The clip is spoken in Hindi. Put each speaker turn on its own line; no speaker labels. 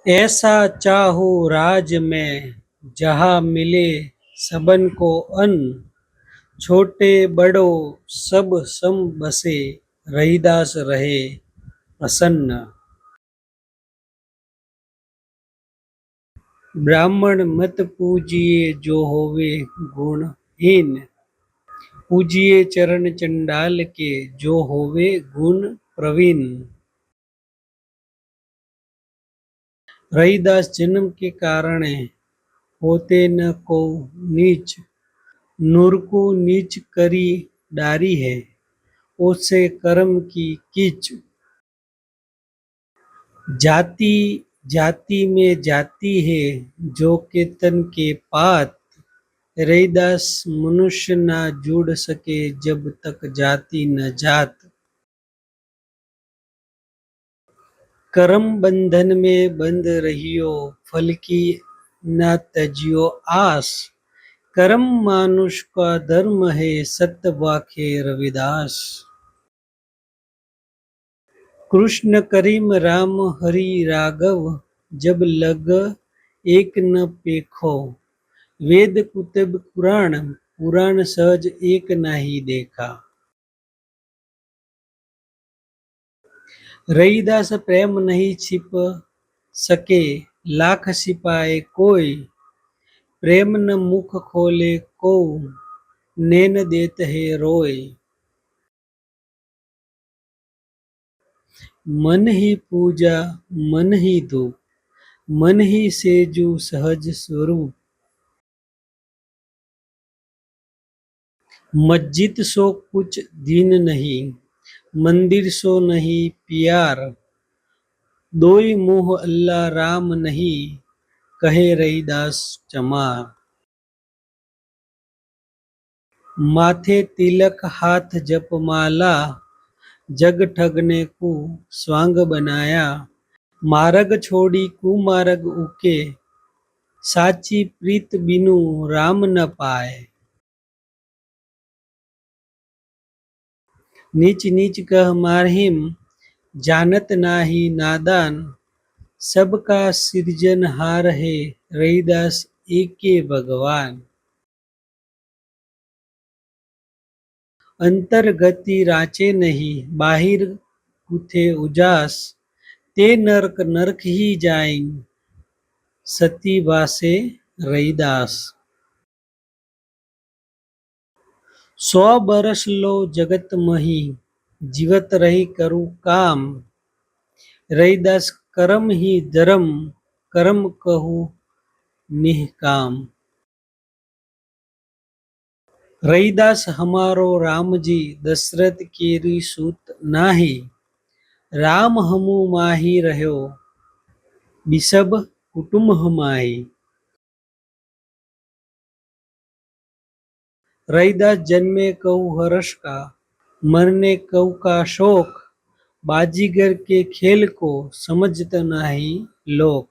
ऐसा चाहूं राज में जहां मिले सबन को अन्न, छोटे बड़ो सब सम बसे, रहीदास रहे प्रसन्न। ब्राह्मण मत पूजिए जो होवे गुणहीन, पूजिए चरण चंडाल के जो होवे गुण प्रवीण। रहीदास जन्म के कारण होते न को नीच, नूर को नीच करी डारी है, ओसे कर्म की कीच। जाति जाति में जाति है जो के तन के पात, रहीदास मनुष्य ना जुड़ सके जब तक जाति न जात। कर्म बंधन में बंध रहियो, फल की न तजियो आस। कर्म मानुष का धर्म है, सत्य वाखे रविदास। कृष्ण करीम राम हरि राघव, जब लग एक न पेखो। वेद कुतुब पुराण, पुराण सहज एक नाही देखा। रहीदास प्रेम नहीं छिप सके, लाख सिपाए कोई। प्रेम न मुख खोले को, नैन देत है रोय। मन ही पूजा मन ही धूप, मन ही सेजु सहज स्वरूप। मस्जिद सो कुछ दीन नहीं, मंदिर सो नहीं प्यार। दोई मुँह अल्लाह राम नहीं, कहे रहीदास चमार। माथे तिलक हाथ जपमाला, जग ठगने को स्वांग बनाया। मार्ग छोड़ी कुमार्ग उके, साची प्रीत बिनु राम न पाए। नीच नीच कह मारहिम, जानत नाही नादान। सबका सृजनहार है, रहीदास एके भगवान। अंतर्गति राचे नहीं, बाहिर कुथे उजास। ते नरक नरक ही जाएं, सती वासे रहीदास। 100 बरस लो जगत मही, जीवत रही करू काम। रहीदास कर्म ही धर्म, कर्म कहू निष्काम। रहीदास हमारो राम जी, दशरथ केरी सूत नाही। राम हमू माही रह्यो, बिसब कुटुंब हमाही। रहीदास जन्मे कहू हर्ष का, मरने कहू का शोक। बाजीगर के खेल को समझत नाही लोक।